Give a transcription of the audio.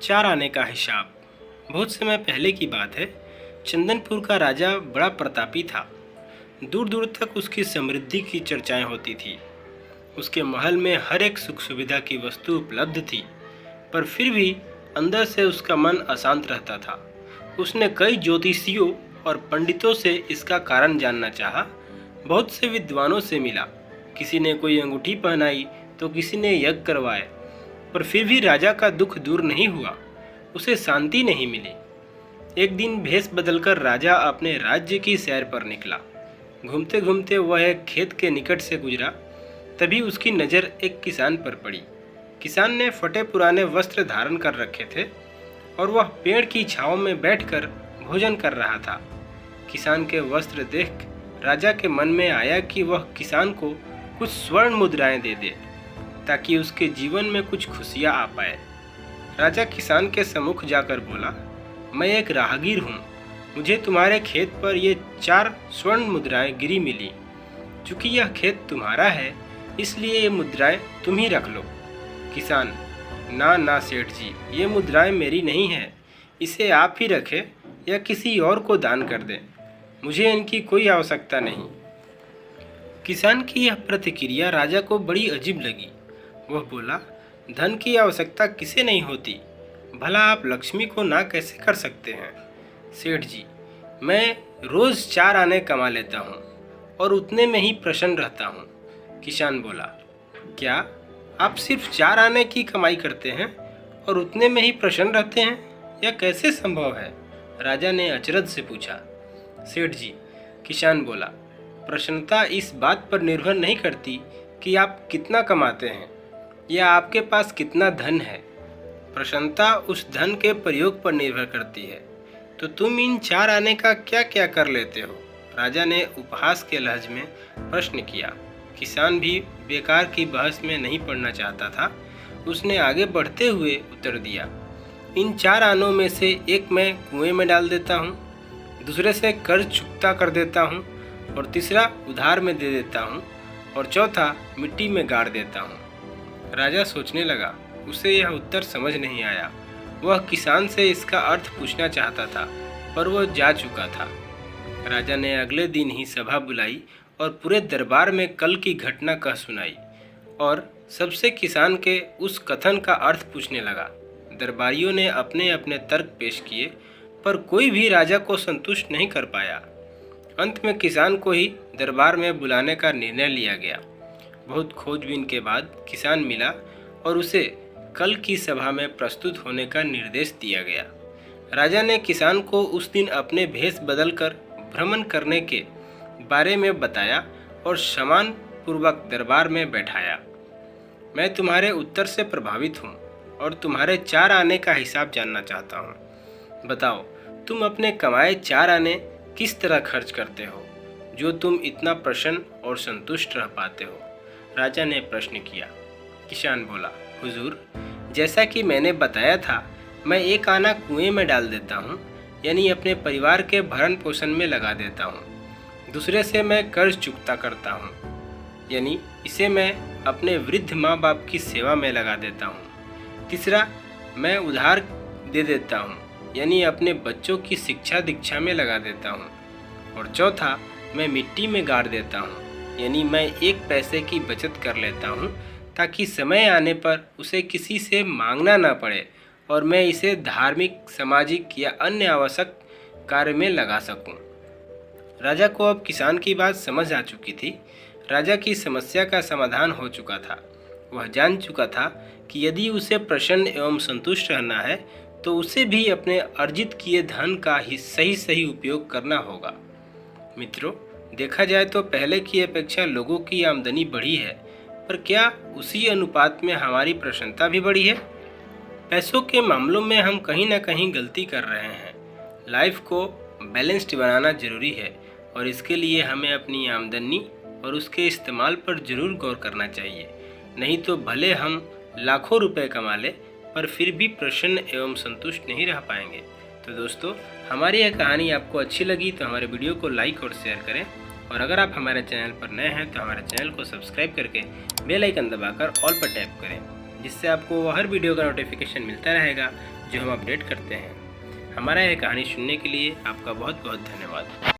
चार आने का हिसाब। बहुत समय पहले की बात है। चंदनपुर का राजा बड़ा प्रतापी था। दूर दूर तक उसकी समृद्धि की चर्चाएं होती थी। उसके महल में हर एक सुख सुविधा की वस्तु उपलब्ध थी, पर फिर भी अंदर से उसका मन अशांत रहता था। उसने कई ज्योतिषियों और पंडितों से इसका कारण जानना चाहा। बहुत से विद्वानों से मिला। किसी ने कोई अंगूठी पहनाई तो किसी ने यज्ञ करवाए, पर फिर भी राजा का दुख दूर नहीं हुआ। उसे शांति नहीं मिली। एक दिन भेष बदलकर राजा अपने राज्य की सैर पर निकला। घूमते घूमते वह एक खेत के निकट से गुजरा। तभी उसकी नज़र एक किसान पर पड़ी। किसान ने फटे पुराने वस्त्र धारण कर रखे थे और वह पेड़ की छांव में बैठकर भोजन कर रहा था। किसान के वस्त्र देख राजा के मन में आया कि वह किसान को कुछ स्वर्ण मुद्राएं दे दे, ताकि उसके जीवन में कुछ खुशियां आ पाए। राजा किसान के सम्मुख जाकर बोला, मैं एक राहगीर हूँ। मुझे तुम्हारे खेत पर ये 4 स्वर्ण मुद्राएं गिरी मिली। चूँकि यह खेत तुम्हारा है, इसलिए ये मुद्राएं तुम ही रख लो। किसान, ना ना सेठ जी, ये मुद्राएं मेरी नहीं है। इसे आप ही रखें या किसी और को दान कर दें। मुझे इनकी कोई आवश्यकता नहीं। किसान की यह प्रतिक्रिया राजा को बड़ी अजीब लगी। वह बोला, धन की आवश्यकता किसे नहीं होती, भला आप लक्ष्मी को ना कैसे कर सकते हैं। सेठ जी, मैं रोज़ 4 आने कमा लेता हूँ और उतने में ही प्रसन्न रहता हूँ। किसान बोला, क्या आप सिर्फ 4 आने की कमाई करते हैं और उतने में ही प्रसन्न रहते हैं? यह कैसे संभव है? राजा ने अचरज से पूछा। सेठ जी, किसान बोला, प्रसन्नता इस बात पर निर्भर नहीं करती कि आप कितना कमाते हैं या आपके पास कितना धन है। प्रसन्नता उस धन के प्रयोग पर निर्भर करती है। तो तुम इन 4 आने का क्या क्या कर लेते हो? राजा ने उपहास के लहज में प्रश्न किया। किसान भी बेकार की बहस में नहीं पड़ना चाहता था। उसने आगे बढ़ते हुए उत्तर दिया, इन 4 आनों में से एक मैं कुएं में डाल देता हूँ, दूसरे से कर्ज चुकता कर देता हूँ, और तीसरा उधार में दे देता हूँ, और चौथा मिट्टी में गाड़ देता हूँ। राजा सोचने लगा। उसे यह उत्तर समझ नहीं आया। वह किसान से इसका अर्थ पूछना चाहता था, पर वह जा चुका था। राजा ने अगले दिन ही सभा बुलाई और पूरे दरबार में कल की घटना कह सुनाई और सबसे किसान के उस कथन का अर्थ पूछने लगा। दरबारियों ने अपने अपने तर्क पेश किए, पर कोई भी राजा को संतुष्ट नहीं कर पाया। अंत में किसान को ही दरबार में बुलाने का निर्णय लिया गया। बहुत खोजबीन के बाद किसान मिला और उसे कल की सभा में प्रस्तुत होने का निर्देश दिया गया। राजा ने किसान को उस दिन अपने भेष बदलकर भ्रमण करने के बारे में बताया और सम्मान पूर्वक दरबार में बैठाया। मैं तुम्हारे उत्तर से प्रभावित हूँ और तुम्हारे 4 आने का हिसाब जानना चाहता हूँ। बताओ, तुम अपने कमाए 4 आने किस तरह खर्च करते हो, जो तुम इतना प्रसन्न और संतुष्ट रह पाते हो? राजा ने प्रश्न किया। किसान बोला, हुजूर, जैसा कि मैंने बताया था, मैं 1 आना कुएं में डाल देता हूँ, यानी अपने परिवार के भरण पोषण में लगा देता हूँ। दूसरे से मैं कर्ज चुकता करता हूँ, यानी इसे मैं अपने वृद्ध माँ बाप की सेवा में लगा देता हूँ। तीसरा, मैं उधार दे देता हूँ, यानी अपने बच्चों की शिक्षा दीक्षा में लगा देता हूँ। और चौथा, मैं मिट्टी में गाड़ देता हूँ, यानी मैं 1 पैसे की बचत कर लेता हूँ, ताकि समय आने पर उसे किसी से मांगना ना पड़े और मैं इसे धार्मिक, सामाजिक या अन्य आवश्यक कार्य में लगा सकूँ। राजा को अब किसान की बात समझ आ चुकी थी। राजा की समस्या का समाधान हो चुका था। वह जान चुका था कि यदि उसे प्रसन्न एवं संतुष्ट रहना है तो उसे भी अपने अर्जित किए धन का ही सही उपयोग करना होगा। मित्रों, देखा जाए तो पहले की अपेक्षा लोगों की आमदनी बढ़ी है, पर क्या उसी अनुपात में हमारी प्रसन्नता भी बढ़ी है? पैसों के मामलों में हम कहीं ना कहीं गलती कर रहे हैं। लाइफ को बैलेंस्ड बनाना जरूरी है और इसके लिए हमें अपनी आमदनी और उसके इस्तेमाल पर जरूर गौर करना चाहिए। नहीं तो भले हम लाखों रुपए कमा लें, पर फिर भी प्रसन्न एवं संतुष्ट नहीं रह पाएंगे। तो दोस्तों, हमारी यह कहानी आपको अच्छी लगी तो हमारे वीडियो को लाइक और शेयर करें, और अगर आप हमारे चैनल पर नए हैं तो हमारे चैनल को सब्सक्राइब करके बेल आइकन दबाकर ऑल पर टैप करें। जिससे आपको हर वीडियो का नोटिफिकेशन मिलता रहेगा जो हम अपडेट करते हैं। हमारा यह कहानी सुनने के लिए आपका बहुत बहुत धन्यवाद।